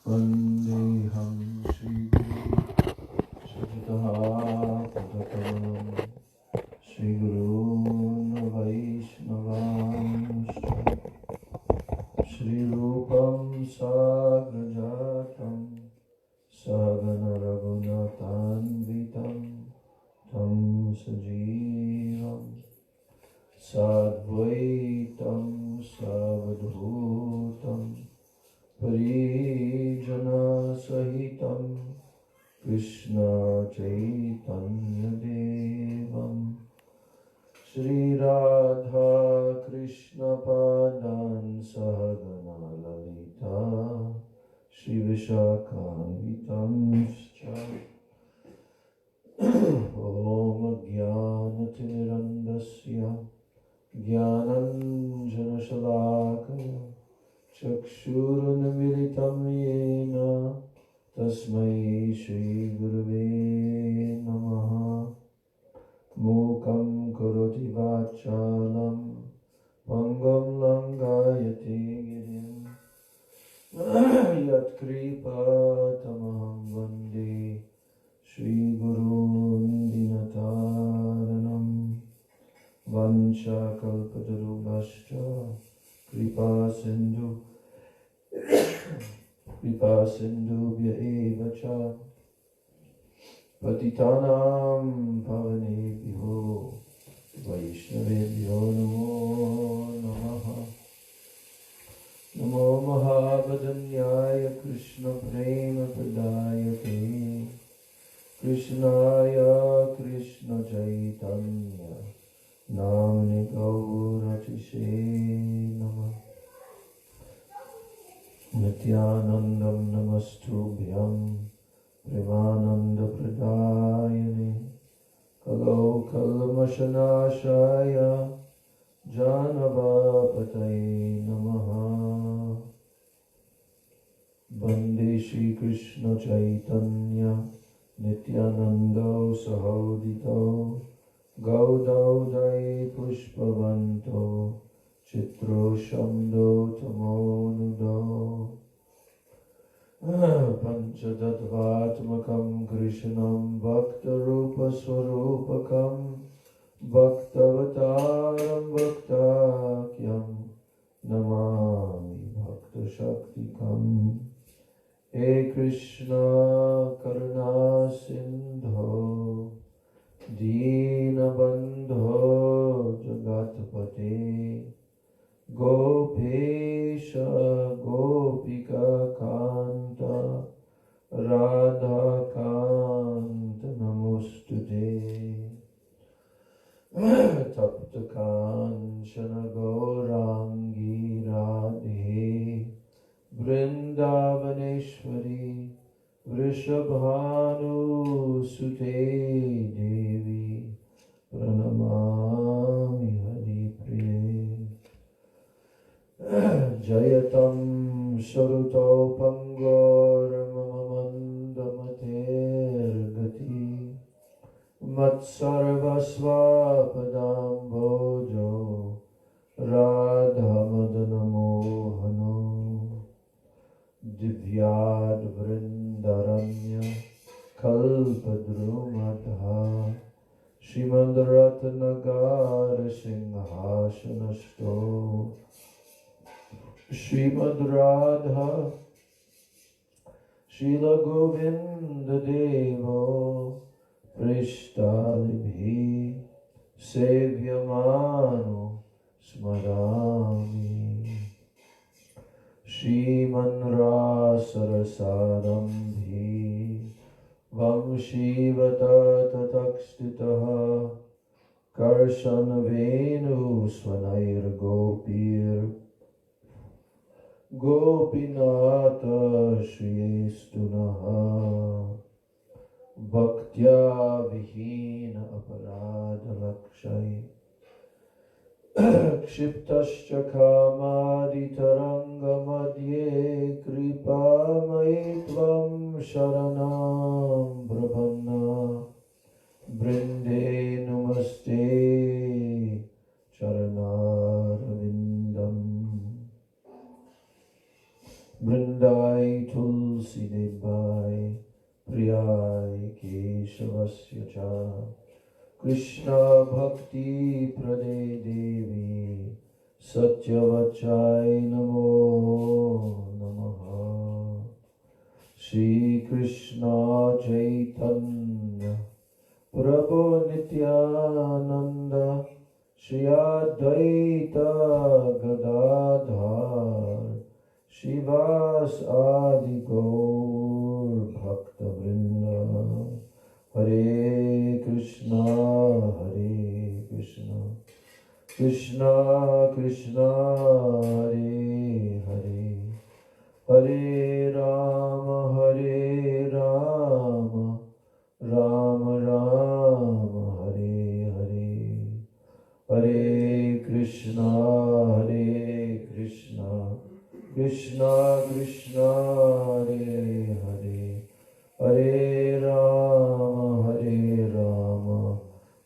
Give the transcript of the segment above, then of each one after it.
Vandeham Shri Guru Shri Shri Gurun Vaishnavamscha Shri Rupam Sagrajatam Sagana Raghunathanvitam Tam Sajivam Sadvaitam Savadhutam Parijana Sahitam Krishna Chaitanya Devam Shri Radha Krishna Padan Sahagana Lalita Shri Vishakhanvitam Om Jnanatirandasya Jnananjana Shalakaya Chakshurunmilitam Yena Tasmai Shri Gurave Namaha Mukam Karoti Vachalam Pangam Langayate Girim Yat Kripa Tamaham Vande Shri Gurun Dinataranam Vancha Kalpatarubhascha Kripa Sindhu Vya Eva Cha Patitanam Pavanebhyo Vaishnavebhyo Namo Namaha Namo Mahabhadanyaya Krishna Prema Pradayate Krishnaya Krishna Chaitanya Namni Gauratishe Namah Nityanandam Namastubhyam Premananda Pradayane Kalo Kalmashanashaya Janavapataye Namaha Bande Shri Krishna Chaitanya Nityananda Sahodito Gaudaudai Pushpavanto Chitro Shamdo Tamonudo Panchadadvatmakam Krishnam Bhaktarupa Swarupakam Bhaktavataram Bhaktakyam Namami Bhakta Shaktikam He Krishna Karuna Sindho Deenabandho Jagatpate Gopesha Gopika Kanta Radha Kanta Namostute Tapta Kanchana Gaurangi Radhe Vrindavaneshwari Vrishabhanu Sute Devi Pranamami Hari Priye Jayatam Saruto Pangor Mamamandamater Gati Matsarvasvapadam Bojo Radha Madana Mohano Divyad Vrindaranya Kalpadrumadha Srimad Ratnagar Singhasanasto Srimad Radha Srila Govinda Devo Prishtalibhi Sevyamano Smarami Shriman Rasarasaramdhi Vamshivata Tatakstitaha Karshan Venu Swanair Gopir Gopinata Shriyestunaha Bhaktya Vihina Aparadha Lakshay Kshiptascha Kamadhitaranga Madhye Kripa Maitvam Sharanam Brahmana Brinde Namaste Charanarvindam Vrindai Tulsi Debai Priyai Keshavasya Cha Krishna Bhakti Prade Devi Satyavachai Namo Namaha Shri Krishna Chaitanya Prabhu Nityananda Shri Advaita Gadadhar Shivas Adi Gaur Bhakta Vrinda Hare Krishna Krishna Krishna Hare Hare Hare Rama Rama Rama Hare Hare Hare Krishna Krishna Krishna Hare Hare Hare Rama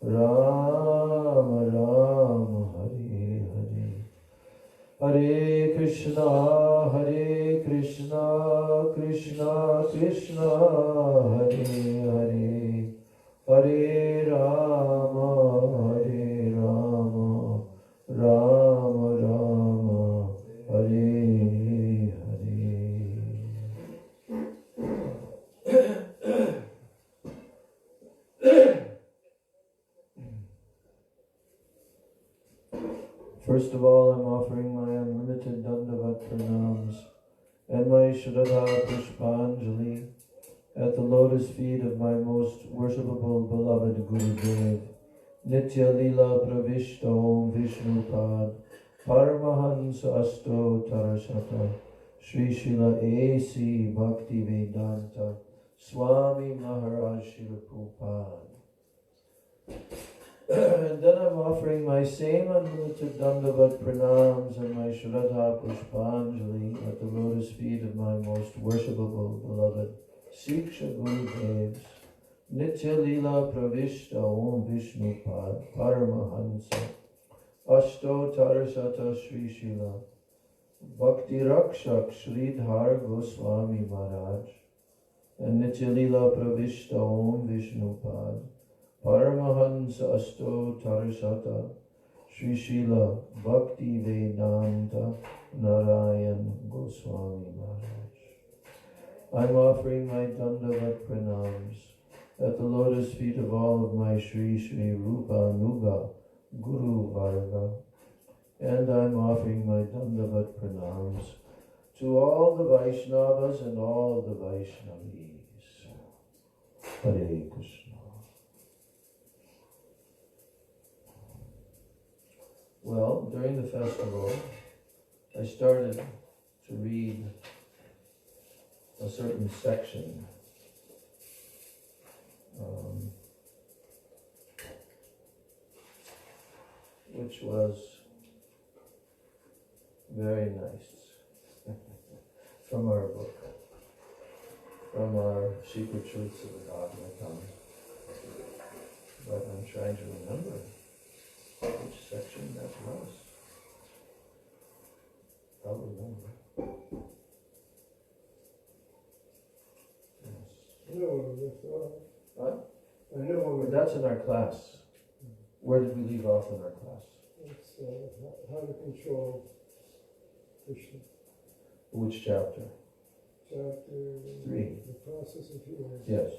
Rama Rama Hare Hare Hare Krishna Krishna Krishna Hare Hare Hare Rama Rama Rama Hare Hare. First of all, I'm offering my unlimited Dandavat Pranams and my Shraddha Pushpanjali at the lotus feet of my most worshipable beloved Gurudev, Nitya Lila Pravishta Om Vishnupad, Paramahansa Asto Tarashata, Sri Srila A.C. Bhakti Vedanta, Swami Maharaj Srila Prabhupada. And then I'm offering my same unlimited Dandavat Pranams and my Shraddha Pushpanjali at the lotus feet of my most worshipable beloved Siksha Gurudevs, Nitya Lila Pravishta Om Vishnupad Paramahansa Ashto Tarasata Sri Srila Bhakti Rakshak Sridhar Goswami Maharaj and Nitya Lila Pravishta Om Vishnupad Paramahansa Asto Tarasata Sri Srila Bhakti Vedanta Narayan Goswami Maharaj. I'm offering my Dandavat Pranams at the lotus feet of all of my Sri Rupa Nuga Guru Varga, and I'm offering my Dandavat Pranams to all the Vaishnavas and all the Vaishnavis. Hare Krishna. Well, during the festival, I started to read a certain section which was very nice from our book, from our Secret Truths of the Bhagavatam. But I'm trying to remember which section that was. I'll remember. Yes. I know where we left off. What? I know where we That's in our class. Where did we leave off in our class? It's how to control Krishna. Which chapter? Chapter 3. The process of healing. Yes.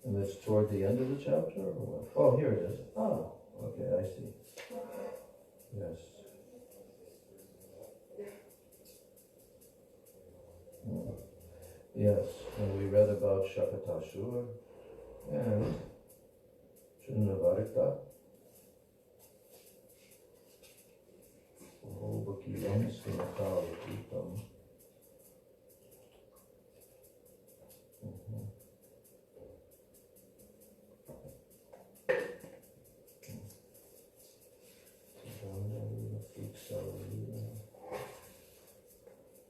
And that's toward the end of the chapter or what? Oh, here it is. Oh, okay, I see. Yes. Yes, and we read about Shakatashur and Shrinavarta. Bhakiram Skinatavakitam.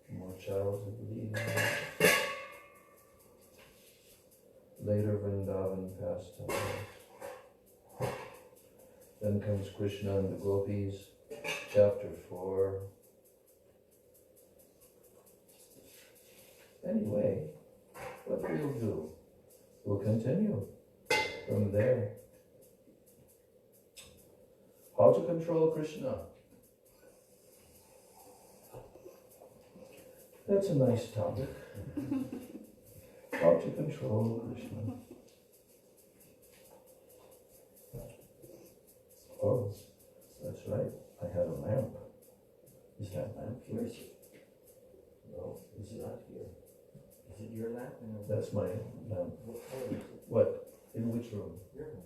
More Charles of Leela. Later Vrindavan pastimes. Then comes Krishna and the Gopis, chapter 4. Anyway, what we'll do, we'll continue from there. How to control Krishna. That's a nice topic. How to control Krishna. Oh, that's right. I had a lamp. Is that lamp here? No, it's not here. Is it your lamp? That's my lamp. What color is it? What? In which room? Your lamp.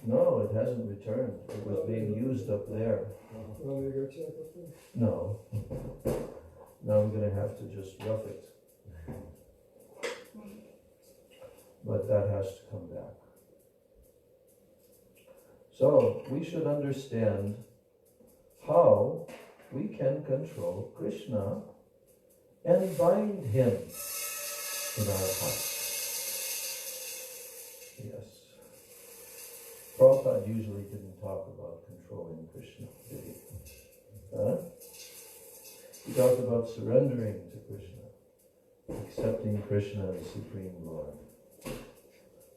No, it hasn't returned. It was being used up there. Want me to go check up there? No. Now I'm going to have to just rough it. But that has to come back. So we should understand how we can control Krishna and bind him in our heart. Yes. Prabhupada usually didn't talk about controlling Krishna, did he? Huh? He talked about surrendering to Krishna, accepting Krishna as Supreme Lord.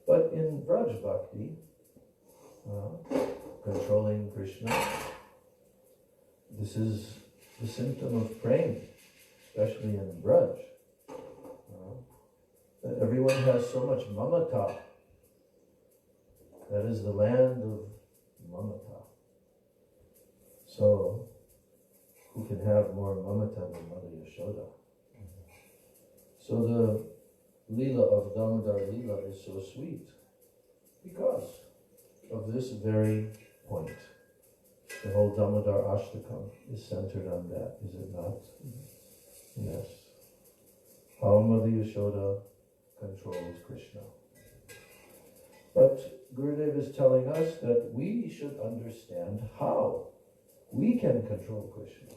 But in Braj Bhakti, controlling Krishna, this is the symptom of praying, especially in Braj. That everyone has so much mamata. That is the land of mamata. So, who can have more mamata than Mother Yashoda? So the Leela of Damodar Leela is so sweet because of this very point. The whole Damodar Ashtakam is centered on that, is it not? Yes. How Mother Yashoda controls Krishna. But Gurudev is telling us that we should understand how we can control Krishna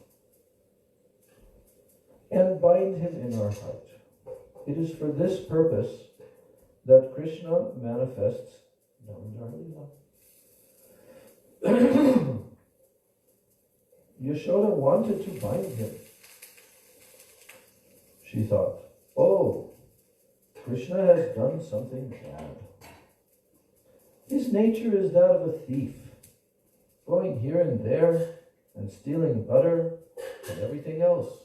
and bind him in our heart. It is for this purpose that Krishna manifests Damodar Leela. Yashoda wanted to bind him. She thought, oh, Krishna has done something bad. His nature is that of a thief, going here and there and stealing butter and everything else.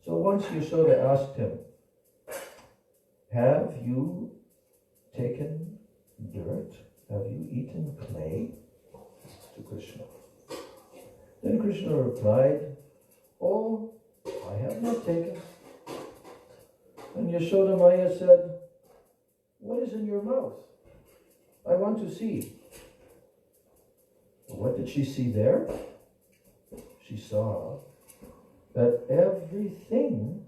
So once Yashoda asked him, have you taken dirt? Have you eaten clay? To Krishna. Then Krishna replied, oh, I have not taken. And Yashoda Maya said, what is in your mouth? I want to see. What did she see there? She saw that everything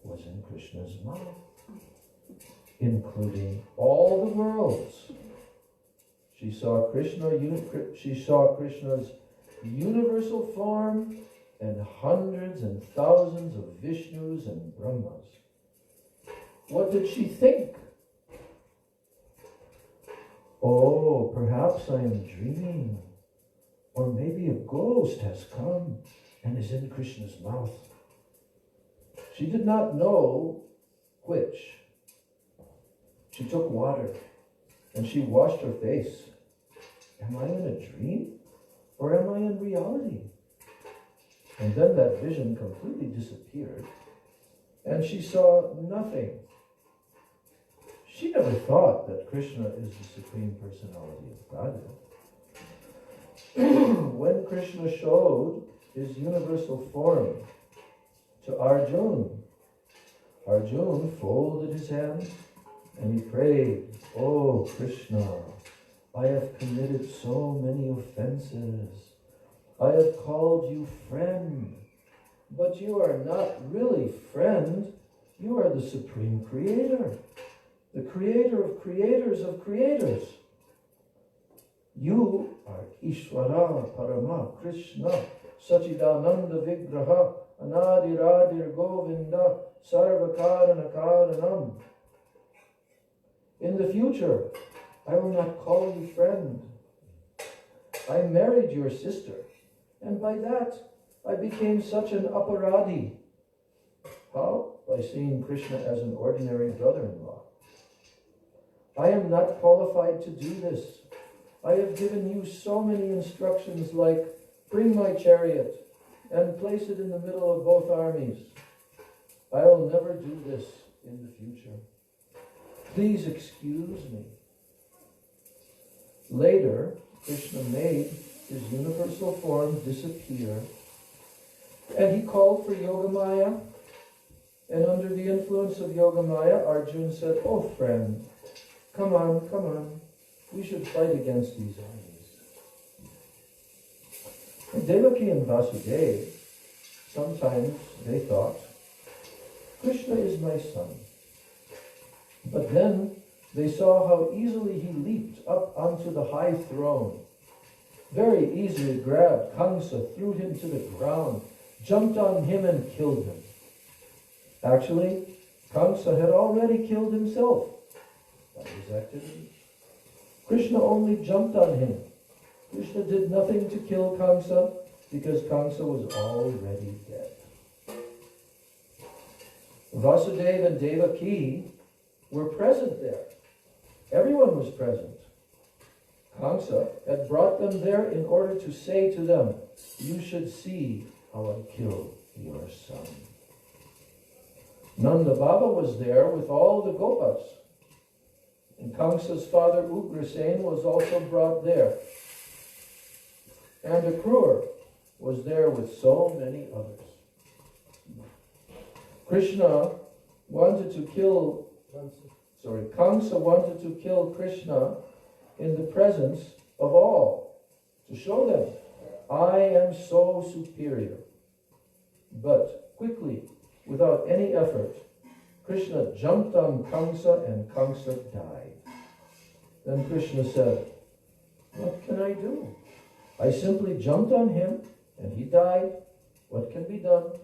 was in Krishna's mouth, including all the worlds. She saw Krishna's universal form and hundreds and thousands of Vishnus and Brahmas. What did she think? Oh, perhaps I am dreaming. Or maybe a ghost has come and is in Krishna's mouth. She did not know which. She took water and she washed her face. Am I in a dream or am I in reality? And then that vision completely disappeared and she saw nothing. She never thought that Krishna is the Supreme Personality of Godhead. When Krishna showed his universal form to Arjuna, Arjuna folded his hands and he prayed, oh Krishna, I have committed so many offenses. I have called you friend, but you are not really friend. You are the Supreme Creator, the Creator of creators of creators. You are Ishvara Parama Krishna Sachidananda Vigraha Anadiradir Govinda Sarvakaranakaranam. In the future, I will not call you friend. I married your sister, and by that I became such an aparadi How? By seeing Krishna as an ordinary brother-in-law. I am not qualified to do this. I have given you so many instructions like, bring my chariot and place it in the middle of both armies. I will never do this in the future. Please excuse me. Later, Krishna made his universal form disappear, and he called for Yogamaya, and under the influence of Yogamaya, Arjuna said, "Oh friend, come on, we should fight against these armies." And Devaki and Vasudeva, sometimes they thought, Krishna is my son. But then they saw how easily he leaped up onto the high throne, very easily grabbed Kamsa, threw him to the ground, jumped on him and killed him. Actually, Kamsa had already killed himself by his activity. Krishna only jumped on him. Krishna did nothing to kill Kamsa because Kamsa was already dead. Vasudeva and Devaki were present there. Everyone was present. Kamsa had brought them there in order to say to them, "You should see how I killed your son." Nanda Baba was there with all the Gopas. And Kamsa's father Ugrasen was also brought there. And Akrura was there with so many others. Kamsa wanted to kill Krishna in the presence of all, to show them, I am so superior. But quickly, without any effort, Krishna jumped on Kamsa and Kamsa died. Then Krishna said, "What can I do? I simply jumped on him and he died. What can be done?"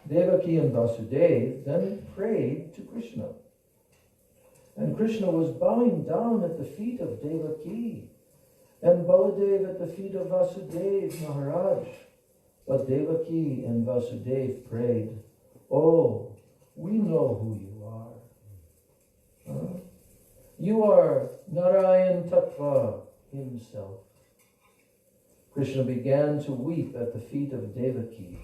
Devaki and Vasudeva then prayed to Krishna. And Krishna was bowing down at the feet of Devaki and Baladev at the feet of Vasudeva Maharaj. But Devaki and Vasudeva prayed, "Oh, we know who you are. Huh? You are Narayan Tattva himself." Krishna began to weep at the feet of Devaki.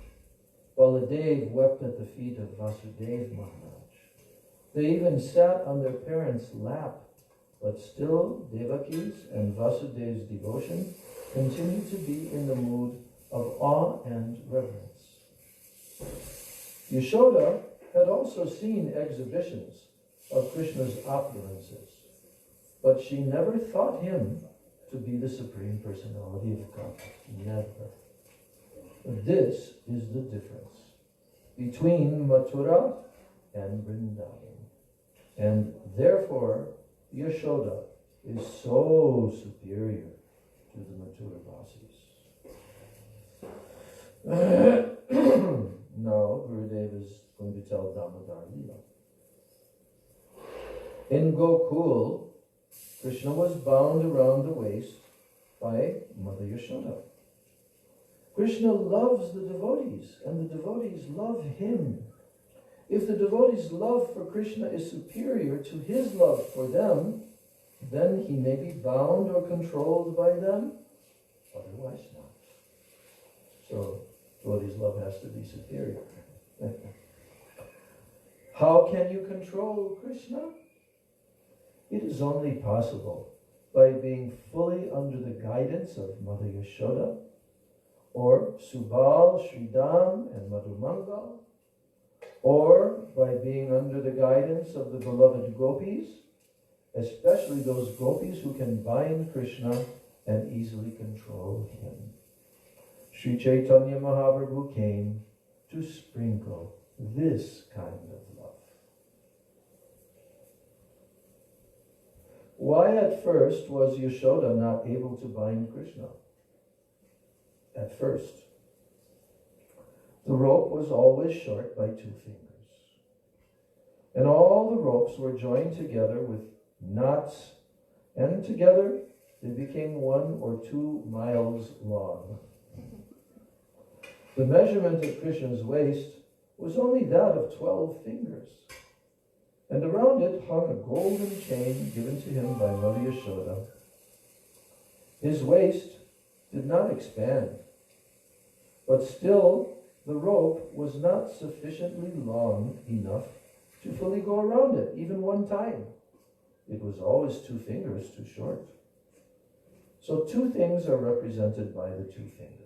Baladev wept at the feet of Vasudeva Maharaj. They even sat on their parents' lap, but still Devaki's and Vasudeva's devotion continued to be in the mood of awe and reverence. Yashoda had also seen exhibitions of Krishna's opulences, but she never thought him to be the Supreme Personality of Godhead. Never. This is the difference between Mathura and Vrindavan. And therefore, Yashoda is so superior to the Mathura Vasis. Now, Gurudev is going to tell Damodar Leela. In Gokul, Krishna was bound around the waist by Mother Yashoda. Krishna loves the devotees, and the devotees love him. If the devotees' love for Krishna is superior to his love for them, then he may be bound or controlled by them, otherwise not. So, devotees' love has to be superior. How can you control Krishna? It is only possible by being fully under the guidance of Mother Yashoda, or Subal, Sridham, and Madhumangal, or by being under the guidance of the beloved gopis, especially those gopis who can bind Krishna and easily control him. Sri Chaitanya Mahaprabhu came to sprinkle this kind of love. Why at first was Yashoda not able to bind Krishna? At first, the rope was always short by 2 fingers. And all the ropes were joined together with knots, and together they became 1 or 2 miles long. The measurement of Krishna's waist was only that of 12 fingers, and around it hung a golden chain given to him by Mother Yashoda. His waist did not expand, but still the rope was not sufficiently long enough to fully go around it, even one time. It was always 2 fingers too short. So 2 things are represented by the 2 fingers.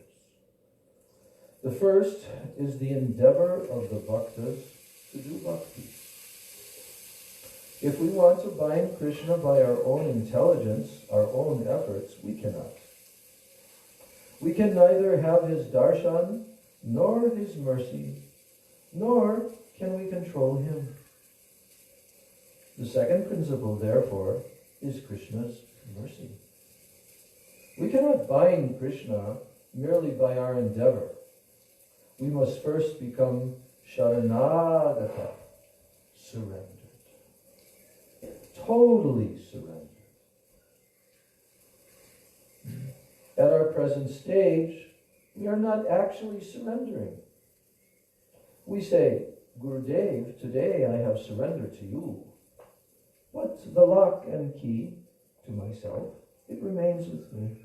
The first is the endeavor of the bhaktas to do bhakti. If we want to bind Krishna by our own intelligence, our own efforts, we cannot. We can neither have his darshan, nor his mercy, nor can we control him. The second principle, therefore, is Krishna's mercy. We cannot bind Krishna merely by our endeavor. We must first become sharanagata, surrendered. Totally surrendered. At our present stage, we are not actually surrendering. We say, Gurudev, today I have surrendered to you. But the lock and key to myself, it remains with me.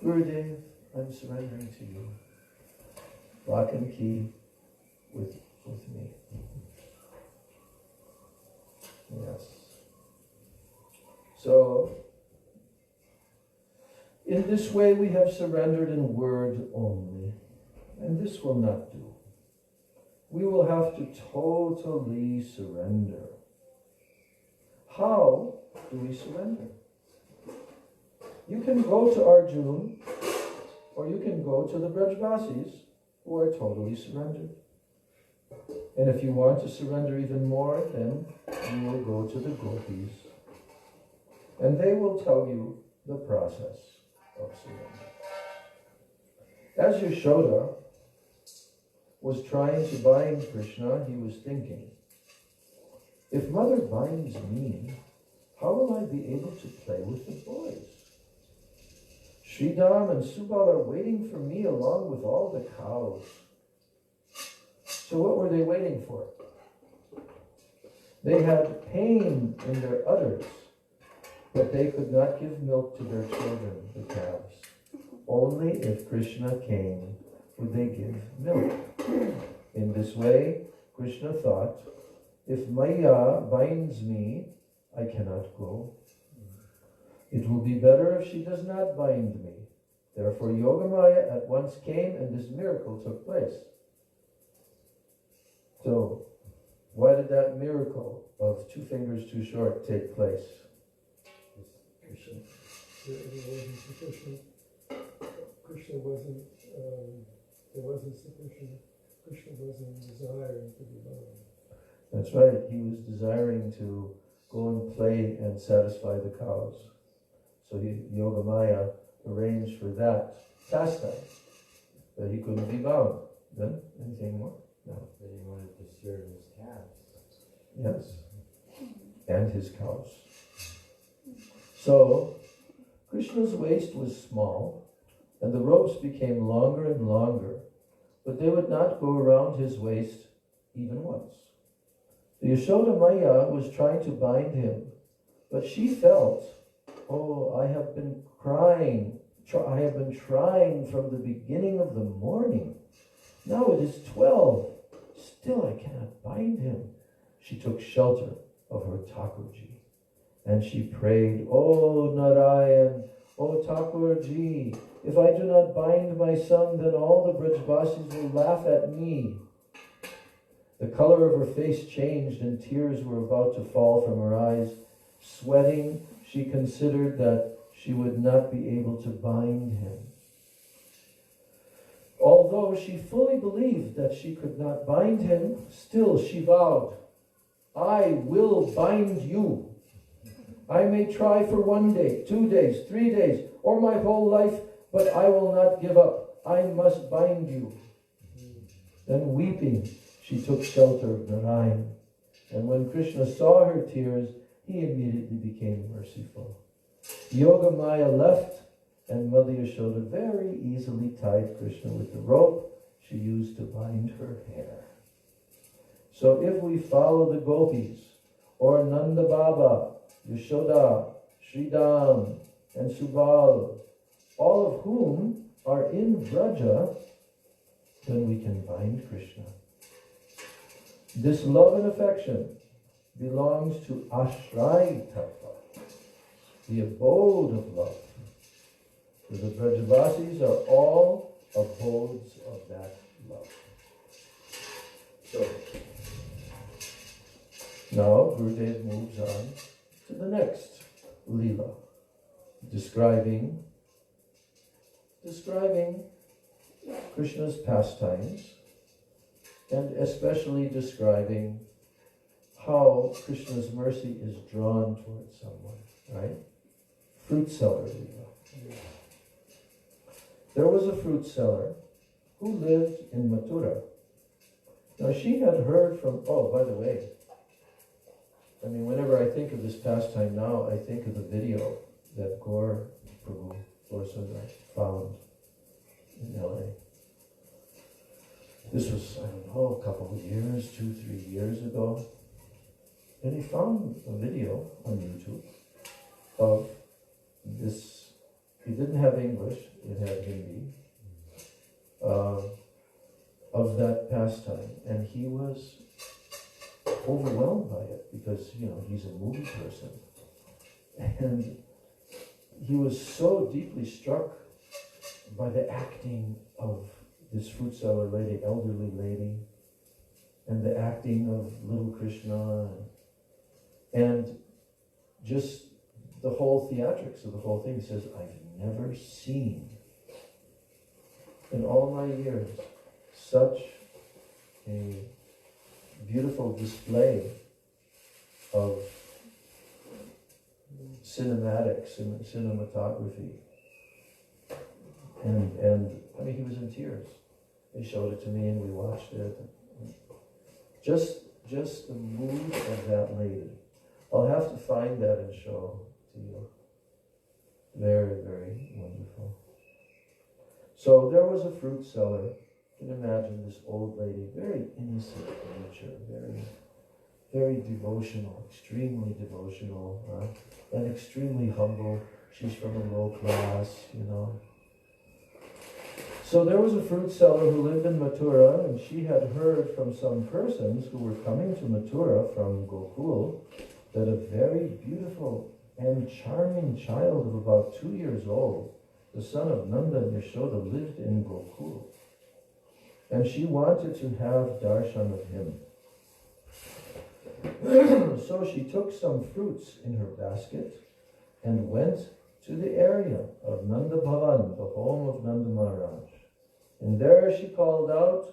Gurudev, I'm surrendering to you. Lock and key with me. Yes. So, in this way we have surrendered in word only, and this will not do. We will have to totally surrender. How do we surrender? You can go to Arjuna, or you can go to the Brajvasis, who are totally surrendered. And if you want to surrender even more, then you will go to the Gopis. And they will tell you the process of surrender. As Yashoda was trying to bind Krishna, he was thinking, if mother binds me, how will I be able to play with the boys? Sridham and Subal are waiting for me along with all the cows. So what were they waiting for? They had pain in their udders, but they could not give milk to their children, the calves. Only if Krishna came would they give milk. In this way, Krishna thought, if Maya binds me, I cannot go. It will be better if she does not bind me. Therefore, Yogamaya at once came and this miracle took place. So, why did that miracle of 2 fingers too short take place? Krishna. It wasn't sufficient. Krishna wasn't, there wasn't sufficient. Krishna wasn't desiring to be bound. That's right. He was desiring to go and play and satisfy the cows. So Yogamaya arranged for that pastime, that he couldn't be bound. Then, anything more? No. That he wanted to serve his calves. Yes. And his cows. So, Krishna's waist was small, and the ropes became longer and longer, but they would not go around his waist even once. The Yashoda Maya was trying to bind him, but she felt, oh, I have been crying. I have been trying from the beginning of the morning. Now it is 12. Still I cannot bind him. She took shelter of her Thakurji, and she prayed, oh Narayan, oh Thakurji, if I do not bind my son, then all the Brajvasis will laugh at me. The color of her face changed, and tears were about to fall from her eyes. Sweating, she considered that she would not be able to bind him. Although she fully believed that she could not bind him, still she vowed, I will bind you. I may try for 1 day, 2 days, 3 days, or my whole life, but I will not give up. I must bind you. Then weeping, she took shelter of Narayan. And when Krishna saw her tears, he immediately became merciful. Yogamaya left, And Mother Yashoda very easily tied Krishna with the rope she used to bind her hair. So if we follow the gopis, or Nanda Baba, Yashoda, Sridham, and Subal, all of whom are in Braja, then we can bind Krishna. This love and affection belongs to Ashray Tattva, the abode of love. For the Brajavasis are all abodes of that love. So, now Gurudev moves on to the next Leela, describing Krishna's pastimes, and especially describing how Krishna's mercy is drawn towards someone, right? Fruit seller Leela. There was a fruit seller who lived in Mathura. Now she had heard from, oh, by the way, I mean, whenever I think of this pastime now, I think of the video that Gaur Prabhu Sundar found in LA. This was, I don't know, a couple of years, 2-3 years ago. And he found a video on YouTube of this, he didn't have English, it had Hindi, of that pastime. And he was overwhelmed by it because, you know, he's a movie person. And he was so deeply struck by the acting of this fruit seller lady, elderly lady, and the acting of little Krishna, and just the whole theatrics of the whole thing. He says, I've never seen in all my years such a beautiful display of cinematography. And I mean, he was in tears. They showed it to me and we watched it. Just the mood of that lady. I'll have to find that and show to you. Very, very wonderful. So there was a fruit seller. You can imagine this old lady, very innocent nature, very, very devotional, extremely devotional, and extremely humble. She's from a low class, you know. So there was a fruit seller who lived in Mathura, and she had heard from some persons who were coming to Mathura from Gokul that a very beautiful and charming child of about 2 years old, the son of Nanda and Yashoda, lived in Gokul. And she wanted to have darshan of him. So she took some fruits in her basket and went to the area of Nanda Bhavan, the home of Nanda Maharaj. And there she called out,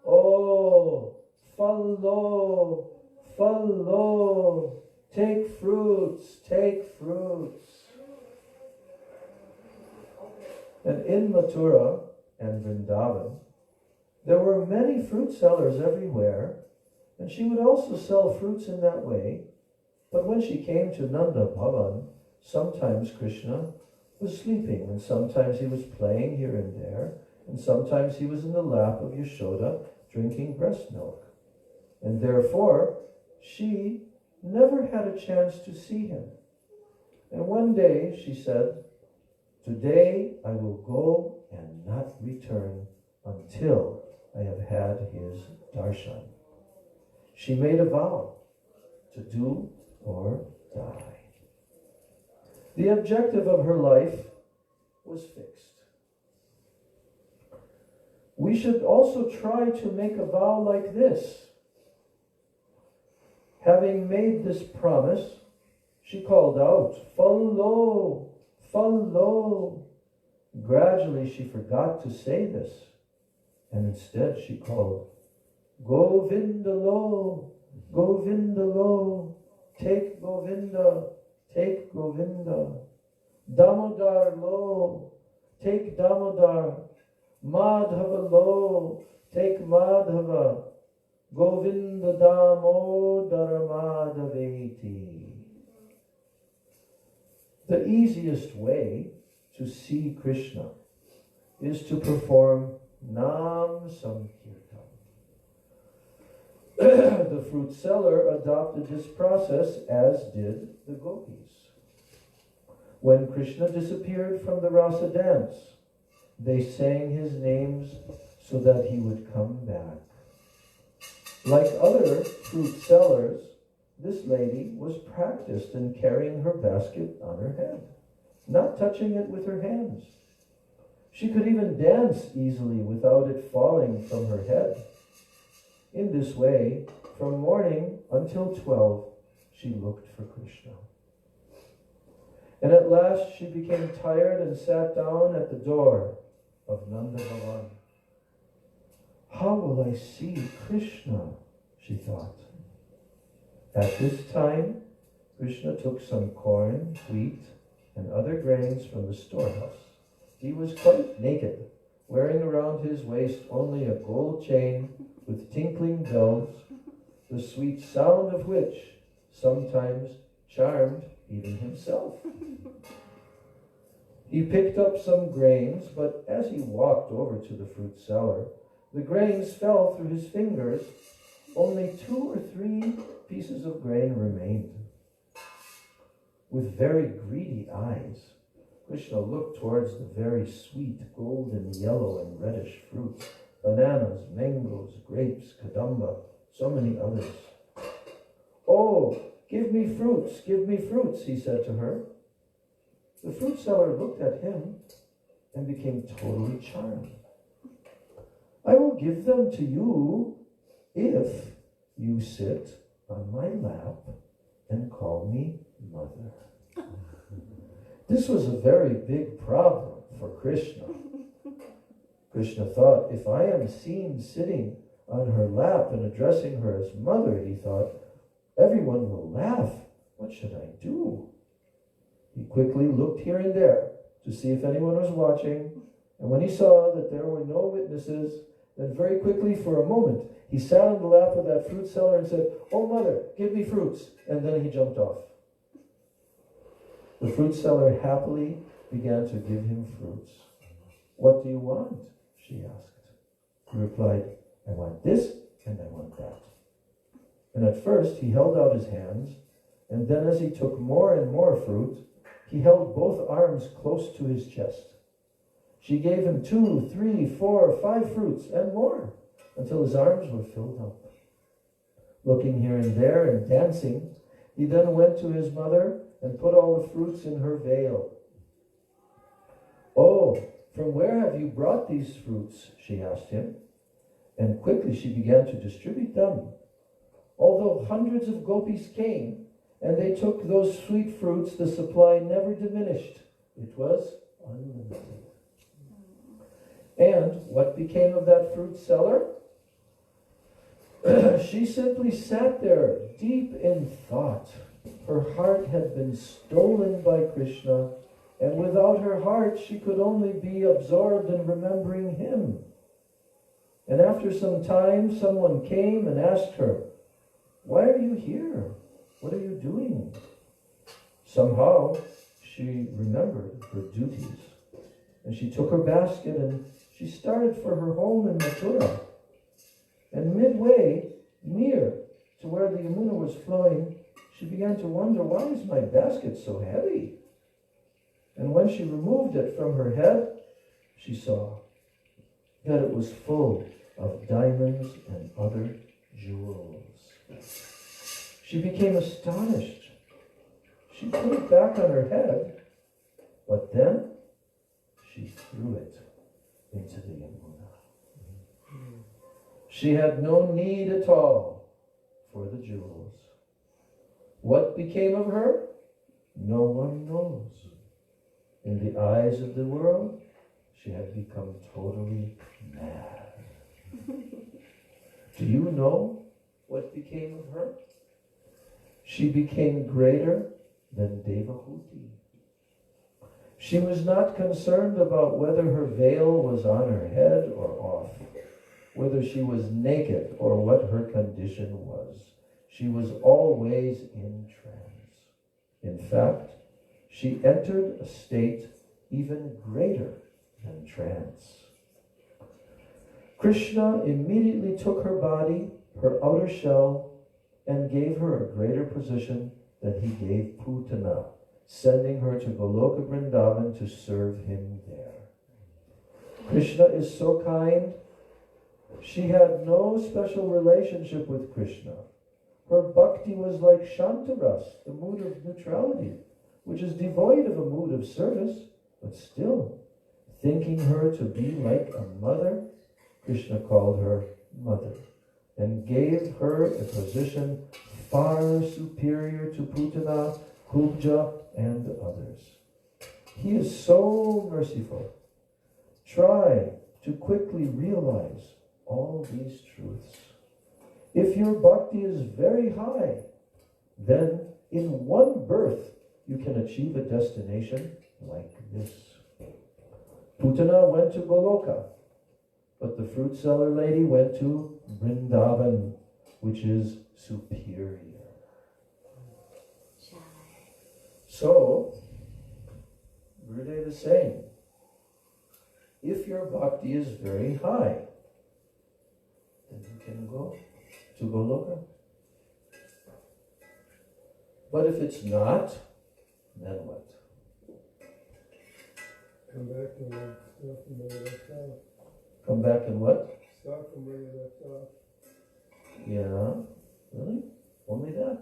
"Oh, follow, follow, take fruits, take fruits." And in Mathura and Vrindavan, there were many fruit sellers everywhere, and she would also sell fruits in that way. But when she came to Nanda Bhavan, sometimes Krishna was sleeping, and sometimes he was playing here and there, and sometimes he was in the lap of Yashoda drinking breast milk. And therefore, she never had a chance to see him. And one day she said, "Today I will go and not return until I have had his darshan." She made a vow to do or die. The objective of her life was fixed. We should also try to make a vow like this. Having made this promise, she called out, "Follow, follow." Gradually she forgot to say this, and instead she called, "Govinda lo, Govinda lo, take Govinda, take Govinda. Damodar lo, take Damodar. Madhava lo, take Madhava. Govinda Damodara Madhaveti." The easiest way to see Krishna is to perform Nam Sankirtan. The fruit seller adopted this process, as did the gopis. When Krishna disappeared from the rasa dance, they sang his names so that he would come back. Like other fruit sellers, this lady was practiced in carrying her basket on her head, not touching it with her hands. She could even dance easily without it falling from her head. In this way, from morning until 12, she looked for Krishna. And at last she became tired and sat down at the door of Nanda Bhavan. How will I see Krishna? She thought. At this time, Krishna took some corn, wheat, and other grains from the storehouse. He was quite naked, wearing around his waist only a gold chain with tinkling bells, the sweet sound of which sometimes charmed even himself. He picked up some grains, but as he walked over to the fruit seller, the grains fell through his fingers. Only 2 or 3 pieces of grain remained. With very greedy eyes, Krishna looked towards the very sweet golden yellow and reddish fruits, bananas, mangoes, grapes, kadamba, so many others. Oh, give me fruits, he said to her. The fruit seller looked at him and became totally charmed. I will give them to you if you sit on my lap and call me mother. This was a very big problem for Krishna. Krishna thought, if I am seen sitting on her lap and addressing her as mother, he thought, everyone will laugh. What should I do? He quickly looked here and there to see if anyone was watching, and when he saw that there were no witnesses, then very quickly, for a moment, he sat on the lap of that fruit seller and said, "Oh, mother, give me fruits." And then he jumped off. The fruit seller happily began to give him fruits. "What do you want?" she asked. He replied, "I want this and I want that." And at first he held out his hands, and then as he took more and more fruit, he held both arms close to his chest. She gave him 2, 3, 4, 5 fruits and more, until his arms were filled up. Looking here and there and dancing, he then went to his mother and put all the fruits in her veil. "Oh, from where have you brought these fruits?" she asked him, and quickly she began to distribute them. Although hundreds of gopis came, and they took those sweet fruits, the supply never diminished. It was unlimited. And what became of that fruit seller? She simply sat there, deep in thought. Her heart had been stolen by Krishna, and without her heart she could only be absorbed in remembering him. And after some time, someone came and asked her, "Why are you here? What are you doing?" Somehow she remembered her duties, and she took her basket and she started for her home in Mathura. And midway, near to where the Yamuna was flowing, she began to wonder, why is my basket so heavy? And when she removed it from her head, she saw that it was full of diamonds and other jewels. She became astonished. She put it back on her head, but then she threw it into the Yamuna. She had no need at all for the jewels. What became of her? No one knows. In the eyes of the world, she had become totally mad. Do you know what became of her? She became greater than Devahuti. She was not concerned about whether her veil was on her head or off, whether she was naked or what her condition was. She was always in trance. In fact, she entered a state even greater than trance. Krishna immediately took her body, her outer shell, and gave her a greater position than he gave Putana, sending her to Goloka Vrindavan to serve him there. Krishna is so kind. She had no special relationship with Krishna. Her bhakti was like Shantaras, the mood of neutrality, which is devoid of a mood of service, but still, thinking her to be like a mother, Krishna called her mother and gave her a position far superior to Putana, Kubja, and others. He is so merciful. Try to quickly realize all these truths. If your bhakti is very high, then in one birth you can achieve a destination like this. Putana went to Goloka, but the fruit seller lady went to Vrindavan, which is superior. So, Gurudev is saying, if your bhakti is very high, then you can go to Goloka. But if it's not, then what? Come back and start from where you left off. Come back and what? Start from where you left off. Yeah, really? Only that?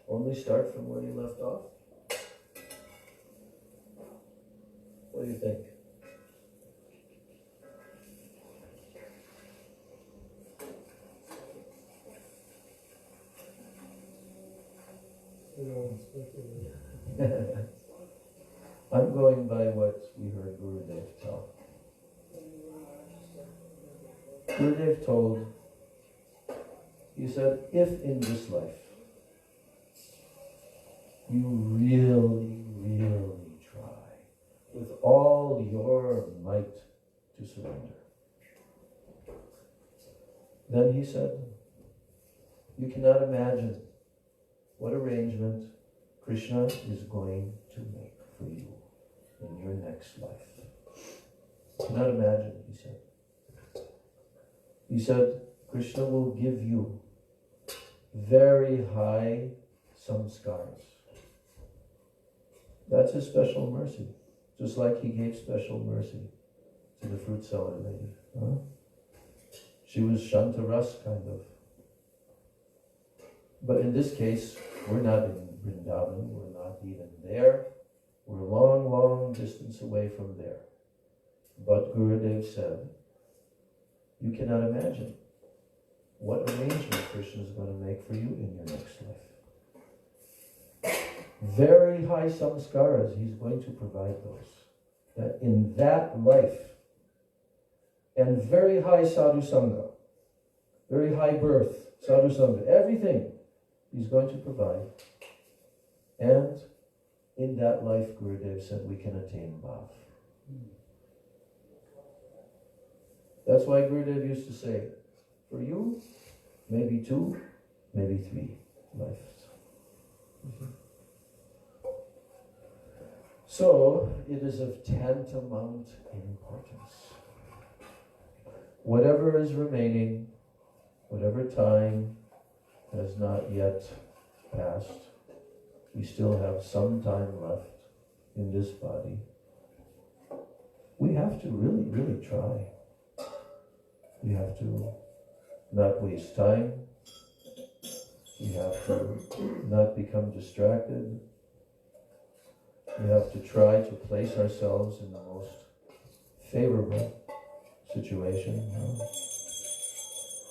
Only start from where you left off? What do you think? I don't speculate. I'm going by what we heard Gurudev tell. Gurudev told, he said, if in this life you really, really try with all your might to surrender, then he said, you cannot imagine what arrangement Krishna is going to make for you in your next life. You cannot imagine, he said. He said, Krishna will give you very high samskars. That's his special mercy. Just like he gave special mercy to the fruit seller lady. Huh? She was Shantaras kind of. But in this case, we're not in Vrindavan, we're not even there. We're a long, long distance away from there. But Gurudev said, you cannot imagine what arrangement Krishna is going to make for you in your next life. Very high samskaras, he's going to provide those. That in that life, and very high sadhu sangha, very high birth, sadhu sangha, everything he's going to provide. And in that life, Gurudev said, we can attain bhav. That's why Gurudev used to say, for you, maybe 2, maybe 3 lives. So, it is of tantamount importance. Whatever is remaining, whatever time has not yet passed, we still have some time left in this body. We have to really, really try. We have to not waste time. We have to not become distracted. We have to try to place ourselves in the most favorable situation.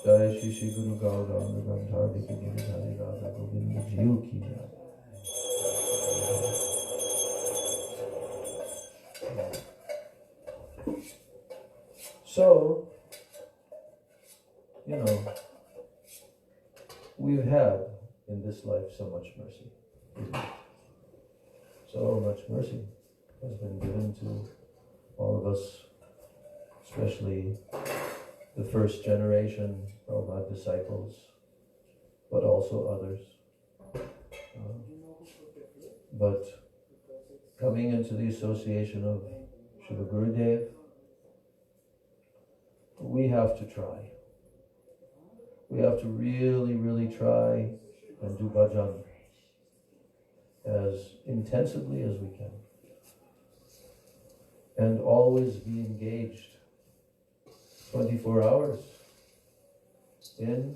Jai Shri Shri Guru Gauranga Gandhar Dika Giridhari Radha Govinda Jiu Ki Jai. So, we've had in this life so much mercy. So much mercy has been given to all of us, especially the first generation Prabhupada disciples, but also others. But coming into the association of Srila Gurudev, we have to try. We have to really, really try and do bhajan as intensively as we can. And always be engaged 24 hours in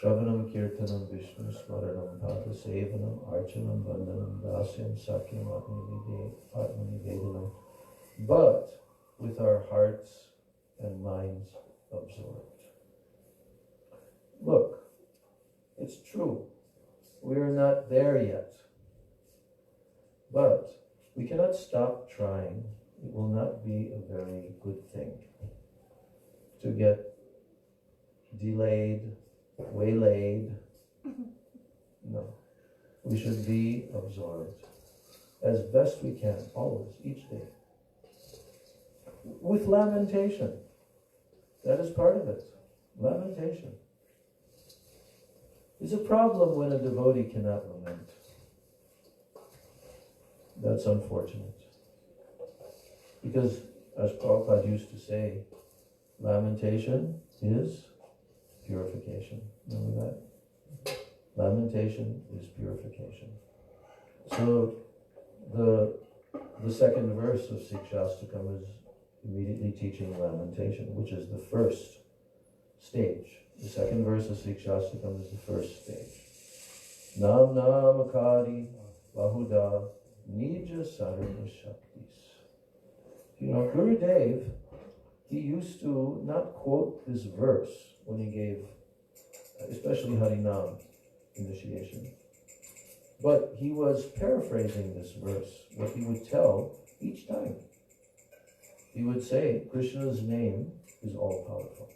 Shravanam, Kirtanam, Vishnu, Smaranam, Pada, Sevanam, Archanam, Vandanam, Dasyam, Sakyam, Atmani Vedanam, but with our hearts and minds absorbed. Look, it's true, we're not there yet, but we cannot stop trying. It will not be a very good thing to get delayed, waylaid. No. We should be absorbed as best we can, always, each day. With lamentation. That is part of it. Lamentation. It's a problem when a devotee cannot lament. That's unfortunate. Because, as Prabhupada used to say, lamentation is purification. Remember that? Lamentation is purification. So, the second verse of Sikshastakam is immediately teaching lamentation, which is the first stage. The second verse of Sikshastakam is the first stage. Nam namakari bahuda nija sarva shaktis. You know, Gurudev, he used to not quote this verse when he gave, especially Harinam initiation, but he was paraphrasing this verse, what he would tell each time. He would say, Krishna's name is all-powerful.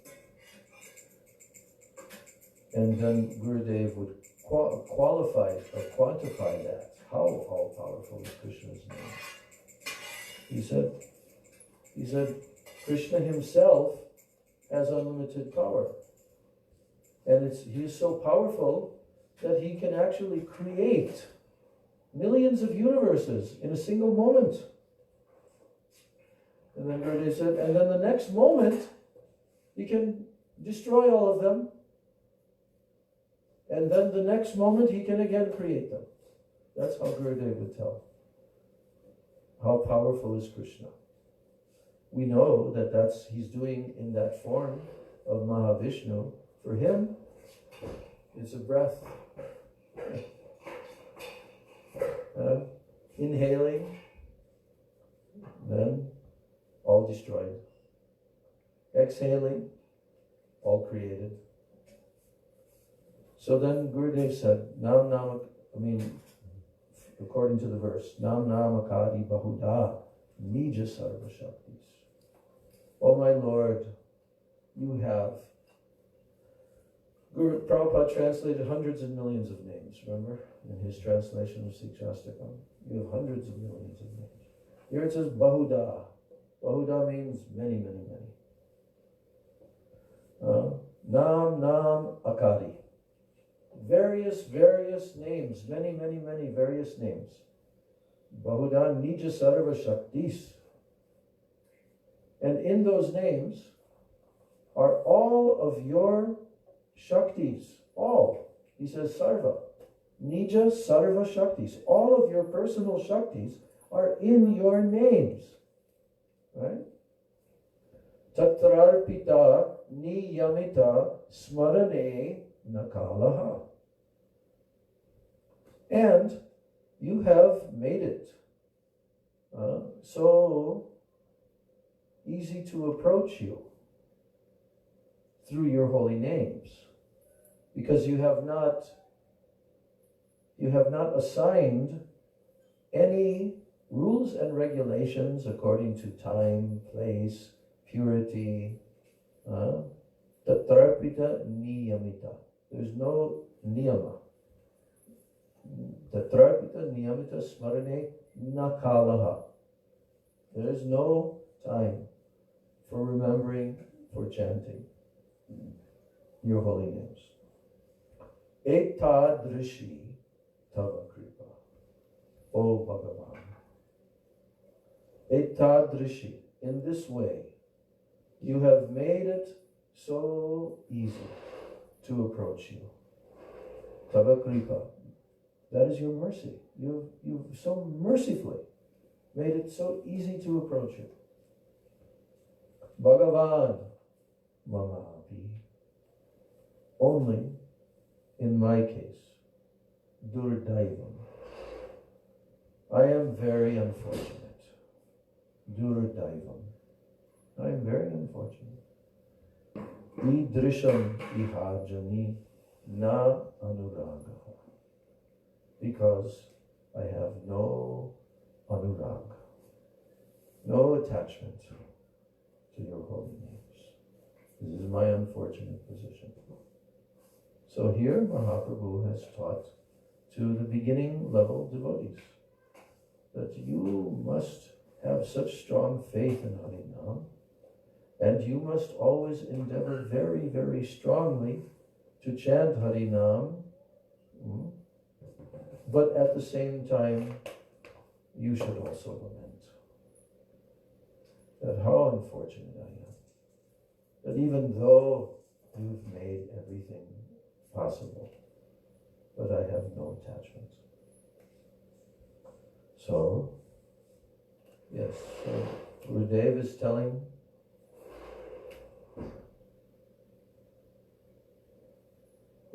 And then Gurudev would qualify or quantify that. How all-powerful is Krishna's name? He said, Krishna himself has unlimited power. And he's so powerful that he can actually create millions of universes in a single moment. And then Gurudev said, and then the next moment, he can destroy all of them. And then the next moment, he can again create them. That's how Gurudev would tell. How powerful is Krishna? We know that he's doing in that form of Mahavishnu. For him, it's a breath. Inhaling, then all destroyed. Exhaling, all created. So then Gurudev said, according to the verse, Nam namakadi bahuda nija sarva shaktis. Oh my Lord, you have. Prabhupada translated hundreds of millions of names, remember? In his translation of Sikshastakam. You have hundreds of millions of names. Here it says Bahuda. Bahuda means many, many, many. Nam Akadi. Various names. Many, many, many various names. Bahuda Nija Sarva Shaktis. And in those names are all of your Shaktis. All. He says Sarva. Nija Sarva Shaktis. All of your personal Shaktis are in your names. Right? Tatrarpita niyamita smarane nakalaha. And you have made it so easy to approach you through your holy names, because you have not assigned any rules and regulations according to time, place, purity. Tatrarpita niyamita. There's no niyama. Tatrarpita niyamita smarane nakalaha. There is no time for remembering, for chanting your holy names. Etadrishi tava kripa. O Bhagavan, Etadrishi, in this way, you have made it so easy to approach you. Tava kripa, that is your mercy. You've so mercifully made it so easy to approach you. Bhagavan mamapi, only in my case, durdaivam, I am very unfortunate. Durdaivam, I am very unfortunate. Idrisham ihajani na anuraga, because I have no anurag, no attachment to your holy names. This is my unfortunate position. So here Mahaprabhu has taught to the beginning level devotees that you must have such strong faith in Harinam, and you must always endeavor very, very strongly to chant Harinam, but at the same time, you should also lament that how unfortunate I am, that even though you've made everything possible, but I have no attachment. So, yes, so Gurudev is telling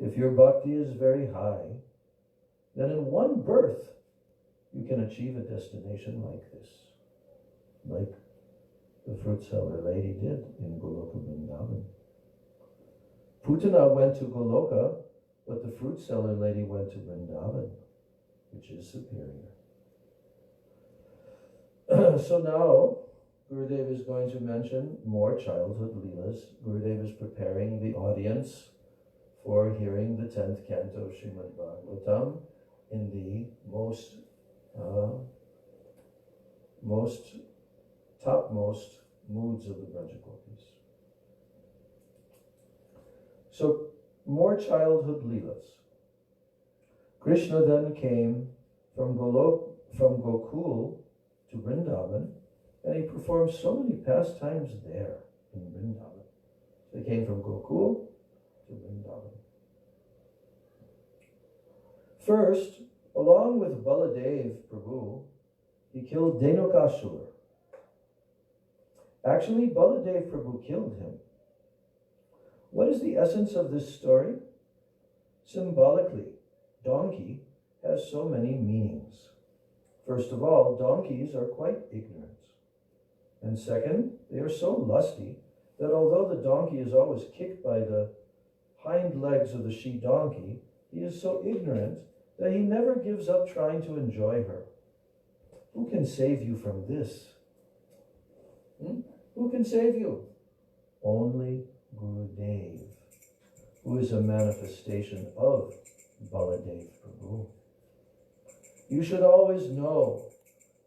if your bhakti is very high, then in one birth you can achieve a destination like this, like the fruit seller lady did in Goloka Vrindavan. Putana went to Goloka, but the fruit seller lady went to Vrindavan, which is superior. So now, Gurudev is going to mention more childhood leelas. Gurudev is preparing the audience for hearing the 10th canto of Srimad Bhagavatam in the topmost moods of the Brajagopis. So, more childhood leelas. Krishna then came from Gokul to Vrindavan, and he performed so many pastimes there in Vrindavan. So he came from Gokul to Vrindavan. First, along with Baladev Prabhu, he killed Dhenukasura. Actually, Baladev Prabhu killed him. What is the essence of this story? Symbolically, donkey has so many meanings. First of all, donkeys are quite ignorant. And second, they are so lusty that although the donkey is always kicked by the hind legs of the she-donkey, he is so ignorant that he never gives up trying to enjoy her. Who can save you from this? Who can save you? Only Gurudev, who is a manifestation of Baladev Prabhu. You should always know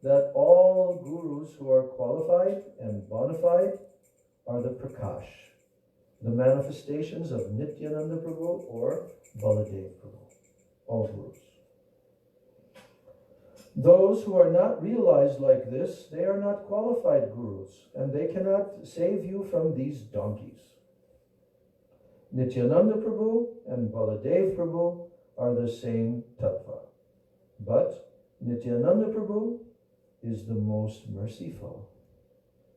that all gurus who are qualified and bona fide are the Prakash, the manifestations of Nityananda Prabhu or Baladev Prabhu, all gurus. Those who are not realized like this, they are not qualified gurus, and they cannot save you from these donkeys. Nityananda Prabhu and Baladev Prabhu are the same tattva, but Nityananda Prabhu is the most merciful,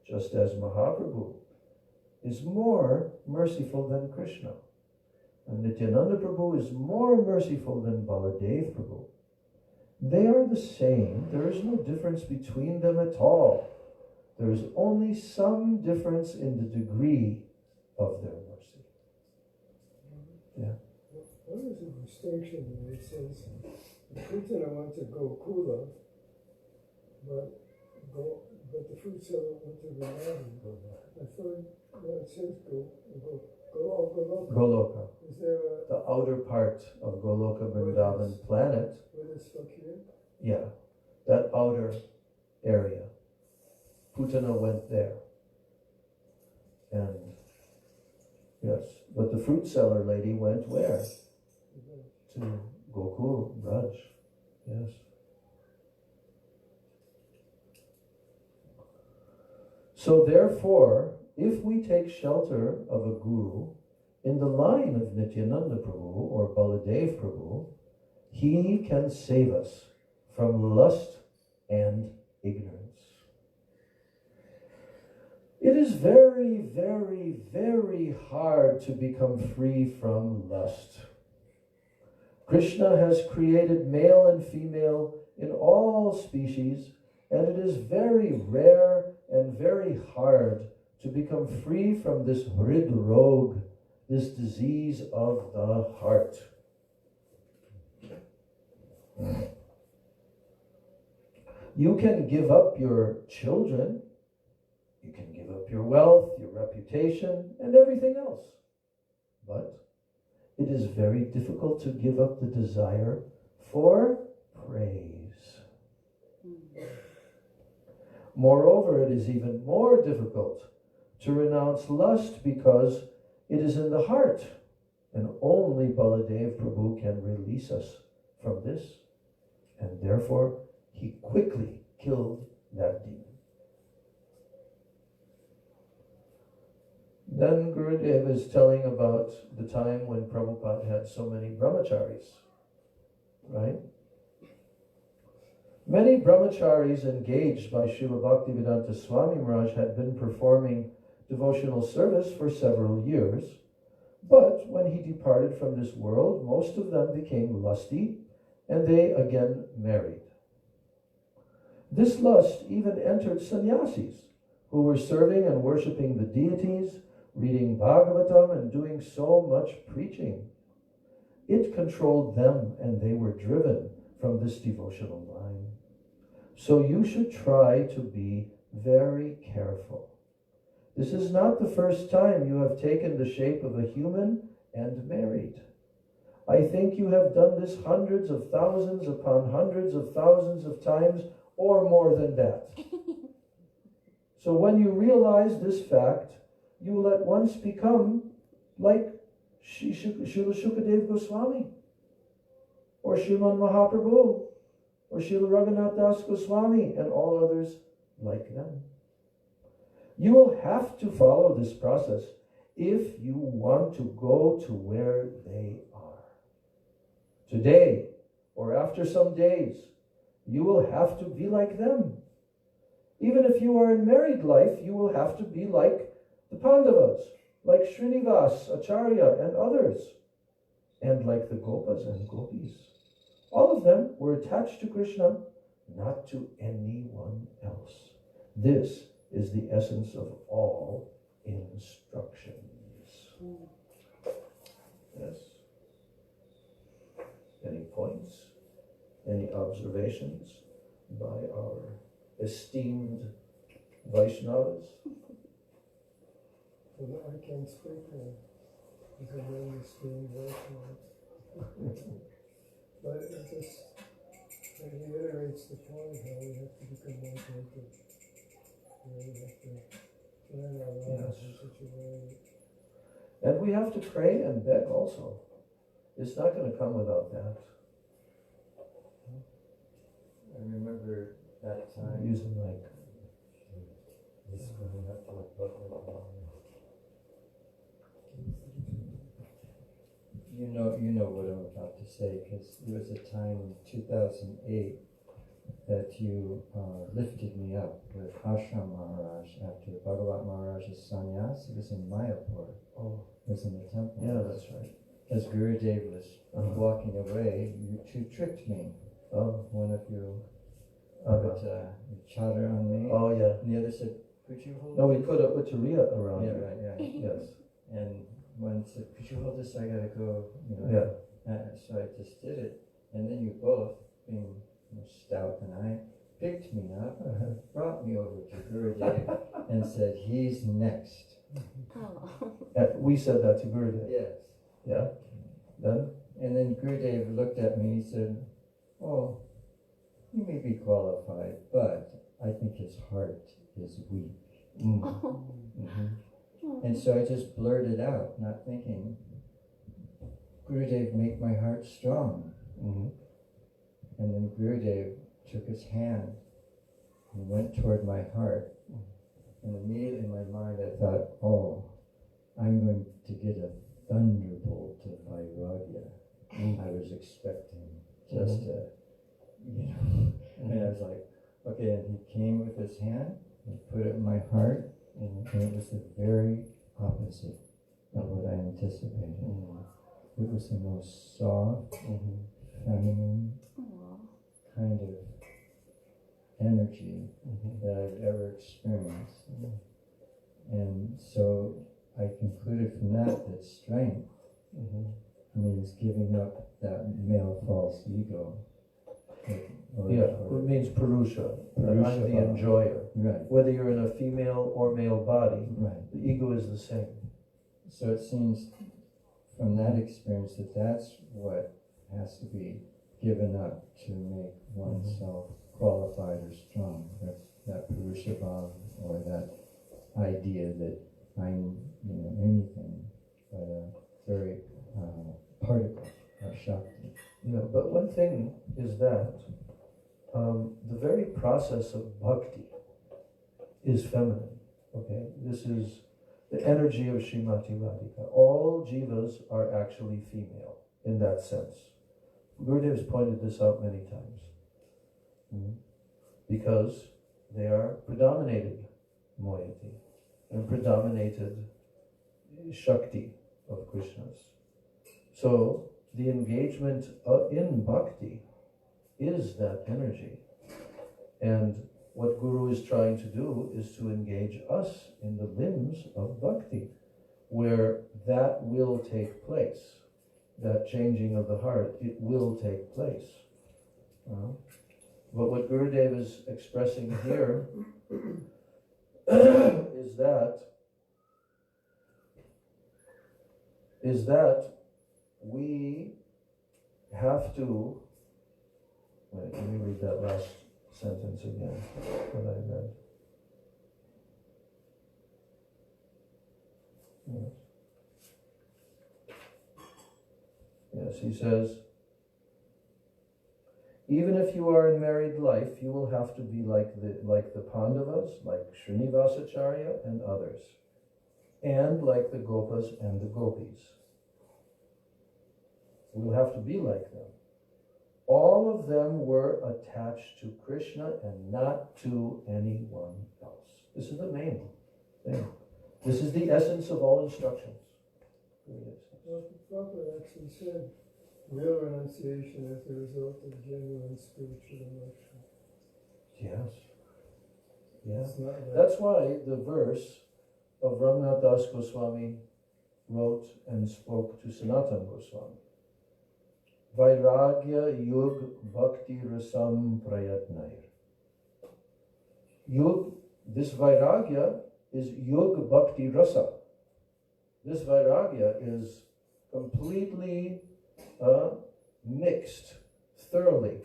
just as Mahaprabhu is more merciful than Krishna, and Nityananda Prabhu is more merciful than Baladev Prabhu. They are the same. There is no difference between them at all. There is only some difference in the degree of their mercy. Yeah. What is the distinction when it says Putana went to Gokula, but the fruit seller went to Vrindavan? I thought when it says Goloka. Goloka. Is there The outer part of Goloka Vrindavan planet. where this fakir? Yeah, that outer area. Putana went there. And yes, but the fruit seller lady went where? To Gokul, Braj. Yes. So therefore, if we take shelter of a guru in the line of Nityananda Prabhu or Baladev Prabhu, he can save us from lust and ignorance. It is very, very, very hard to become free from lust. Krishna has created male and female in all species, and it is very rare and very hard to become free from this hrid rog, this disease of the heart. You can give up your children, you can give up your wealth, your reputation, and everything else. But it is very difficult to give up the desire for praise. Moreover, it is even more difficult to renounce lust because it is in the heart, and only Baladev Prabhu can release us from this. And therefore, he quickly killed that demon. Then Gurudev is telling about the time when Prabhupada had so many brahmacharis, right? Many brahmacharis engaged by Srila Bhaktivedanta Swami Maharaj had been performing devotional service for several years, but when he departed from this world, most of them became lusty, and they again married. This lust even entered sannyasis, who were serving and worshipping the deities, reading Bhagavatam and doing so much preaching. It controlled them, and they were driven from this devotional line. So you should try to be very careful. This is not the first time you have taken the shape of a human and married. I think you have done this hundreds of thousands upon hundreds of thousands of times, or more than that. So when you realize this fact, you will at once become like Srila Shukadev Goswami, or Srimad Mahaprabhu, or Srila Raghunath Das Goswami, and all others like them. You will have to follow this process if you want to go to where they are. Today, or after some days, you will have to be like them. Even if you are in married life, you will have to be like the Pandavas, like Srinivas, Acharya, and others, and like the Gopas and Gopis. All of them were attached to Krishna, not to anyone else. This is the essence of all instructions. Yes? Any points? Any observations by our esteemed Vaishnavas? Well, I can speak as a very esteemed Vaishnava. But it reiterates the point how we have to become more attentive. We have to plan our lives in such a way. And we have to pray and beg also. It's not going to come without that. I remember that time. Use the mic. This coming up to a public. You know what I'm about to say, because there was a time in 2008 that you lifted me up with Ashram Maharaj after Bhagavat Maharaj's sannyas. It was in Mayapur. Oh, it was in the temple. Yeah, that's right. As Gurudev was walking away, you two tricked me. Oh, one of you put chatter on me. Oh, yeah. And the other said, could you hold No, we put a utteriya around Yeah, you. right, yeah. Yes. And one said, could you hold this? I gotta go, Yeah. So I just did it. And then you both, being stout and I, picked me up, brought me over to Gurudev, and said, he's next. We said that to Gurudev. Yes. Yeah. Then? And then Gurudev looked at me and he said, oh, he may be qualified, but I think his heart is weak. And so I just blurted out, not thinking, Gurudev, make my heart strong. And then Gurudev took his hand and went toward my heart And immediately in my mind I thought, oh, I'm going to get a thunderbolt of Vairagya. I was expecting just a, and I was like, okay, and he came with his hand, and put it in my heart, and it was the very opposite of what I anticipated. It was the most soft, feminine kind of energy that I've ever experienced. And so I concluded from that strength, means giving up that male false ego. It means Purusha. I'm the enjoyer. Right. Whether you're in a female or male body, the ego is the same. So it seems from that experience that's what has to be given up to make oneself qualified or strong. That's that Purusha Bhava, or that idea that I'm, anything but a very particle of Shakti. Yeah, but one thing is that the very process of bhakti is feminine. Okay, this is the energy of Srimati Radhika. All jivas are actually female in that sense. Gurudev has pointed this out many times. Because they are predominated moiety and predominated Shakti of Krishna's. So the engagement in bhakti is that energy. And what Guru is trying to do is to engage us in the limbs of bhakti, where that will take place. That changing of the heart, it will take place. But what Gurudev is expressing here is that we have to, wait, let me read that last sentence again that I read. Yes, he says, even if you are in married life, you will have to be like the Pandavas, like Srinivasacharya and others, and like the Gopas and the Gopis. We'll have to be like them. All of them were attached to Krishna and not to anyone else. This is the main thing. This is the essence of all instructions. Well, Prabhupada actually said real renunciation is the result of genuine spiritual emotion. Yes. Yes. It's not that. That's why the verse of Raghunath Das Goswami wrote and spoke to Sanatana Goswami. Vairagya yug bhakti rasam prayatnair. Yug, this Vairagya is yug bhakti rasa. This Vairagya is completely mixed thoroughly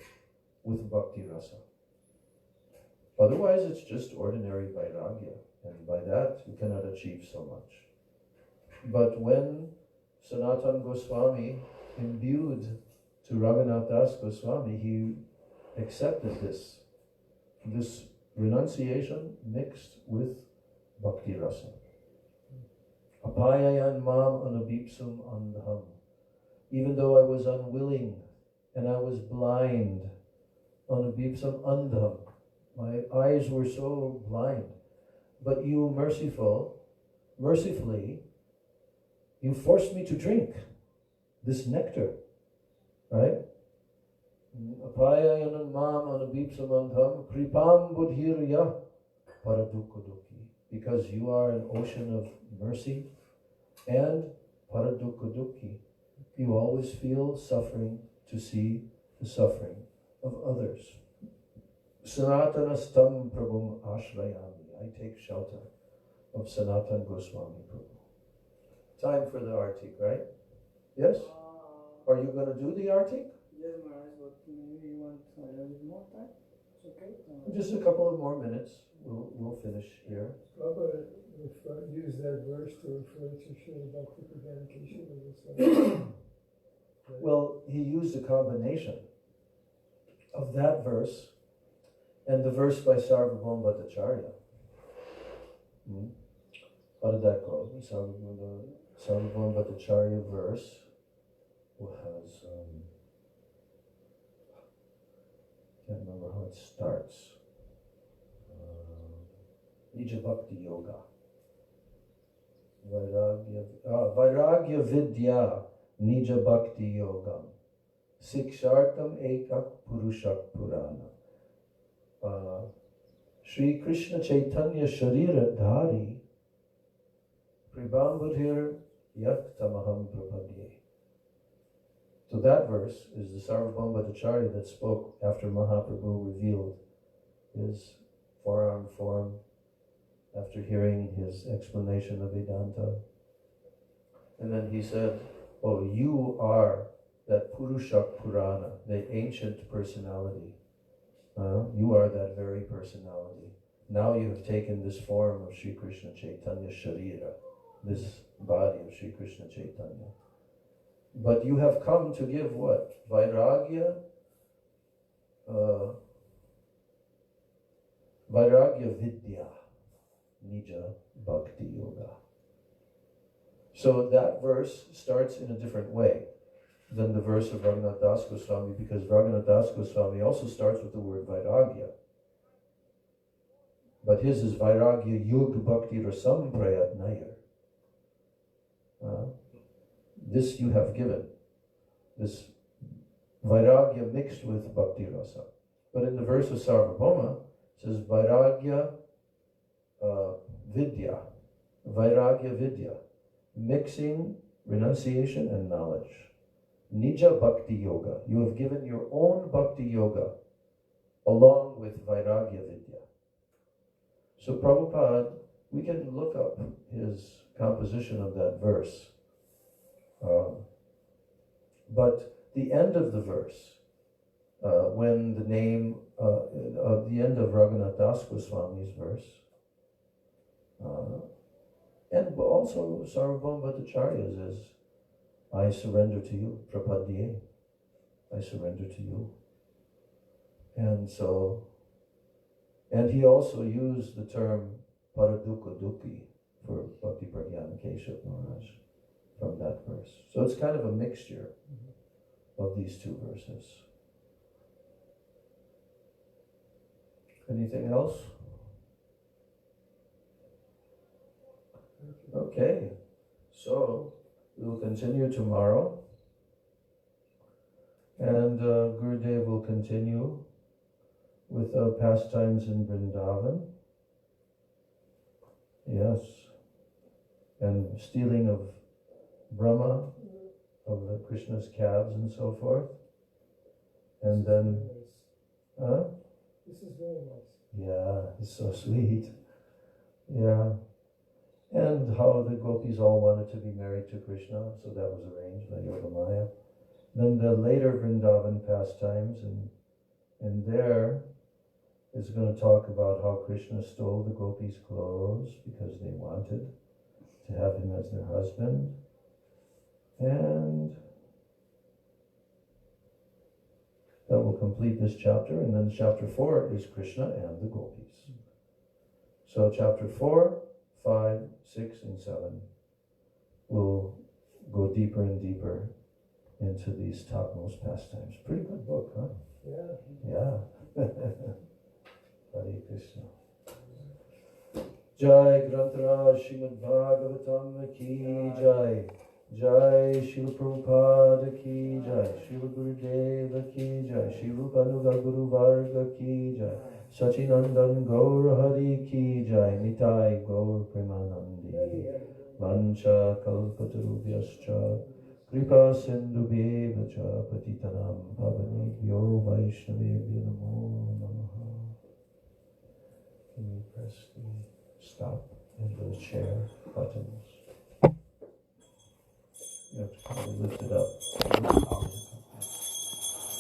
with bhakti rasa. Otherwise, it's just ordinary Vairagya, and by that you cannot achieve so much. But when Sanatana Goswami imbued to Raghunath Das Goswami, he accepted this renunciation mixed with bhakti rasa. Apayayan mam anabipsum andham. Even though I was unwilling and I was blind, anabipsum andham, my eyes were so blind, but you mercifully, you forced me to drink this nectar, right? Apayayan mam anabipsam andham kripam buddhirya paradukkaduki. Because you are an ocean of mercy and paradukkaduki. You always feel suffering to see the suffering of others. Sanatanastam Prabhum Ashrayami. I take shelter of Sanatana Goswami Prabhu. Time for the artik, right? Yes? Are you going to do the artik? Yes, Maharaj, but maybe you want a little bit more time? It's okay? Just a couple of more minutes. We'll finish here. Prabhupada used that verse to refer to Srila Bhaktivedanta Kesava. Well, he used a combination of that verse and the verse by Sarvabhauma Bhattacharya. What did that go? Sarvabhauma Bhattacharya verse has, can't remember how it starts. Nija Bhakti Yoga. Vairagya Vidya Nija Bhakti Yogam. Sikshartam Ekak Purushak Purana. Shri Krishna Chaitanya Sharira Dhari Pribambudhir Yaktamaham Prapadye. So that verse is the Sarvabhauma Bhattacharya that spoke after Mahaprabhu revealed his four-armed form, after hearing his explanation of Vedanta. And then he said, oh, you are that Purushak Purana, the ancient personality. You are that very personality. Now you have taken this form of Sri Krishna Chaitanya Sharira, this body of Sri Krishna Chaitanya. But you have come to give what? Vairagya, Vairagya Vidya, Nija Bhakti Yoga. So that verse starts in a different way than the verse of Raghunath Das Goswami, because Raghunath Das Goswami also starts with the word Vairagya. But his is Vairagya Yug Bhakti Rasam Prayatnaya. This you have given. This Vairagya mixed with Bhakti Rasa. But in the verse of Sarvabhauma, it says Vairagya Vidya. Vairagya Vidya. Mixing renunciation and knowledge. Nija Bhakti Yoga. You have given your own Bhakti Yoga along with Vairagya Vidya. So Prabhupada, we can look up his composition of that verse. But the end of the verse, when the name, the end of Raghunath Das Goswami's verse, and also Sarvabhauma Bhattacharya's is, I surrender to you, prapadye, I surrender to you. And so, and he also used the term paradukha dukhi for Bhakti Pragyana Keshav Maharaj from that verse. So it's kind of a mixture of these two verses. Anything else? Okay, so we will continue tomorrow, and Gurudev will continue with pastimes in Vrindavan. Yes, and stealing of Brahma, of the Krishna's calves and so forth. And then, This is very nice. Yeah, it's so sweet. Yeah. And how the gopis all wanted to be married to Krishna, so that was arranged by Yogamaya. Then the later Vrindavan pastimes, and there is going to talk about how Krishna stole the gopis' clothes because they wanted to have him as their husband. And that will complete this chapter, and then chapter 4 is Krishna and the gopis. So chapter 4, 5, 6, and 7 will go deeper and deeper into these topmost pastimes. Pretty good book, huh? Yeah. Yeah. Hare Krishna. Jai Grantaraj Srimad Bhagavatam Ki Jai. Jai Srila Prabhupada Ki Jai. Srila Gurudev Ki Jai. Sri Rupanuga Guru Varga Ki Jai. Sachinandan Gaur Hari Ki Jai. Nitai Gaur Premanandi. Vancha Kalpatarubhyascha Kripa Sindhubheva Patitanam Pavanebhyo Vaishnavebhyo Namo Namaha. Can you press the stop and the share buttons? You have to kind of lift it up.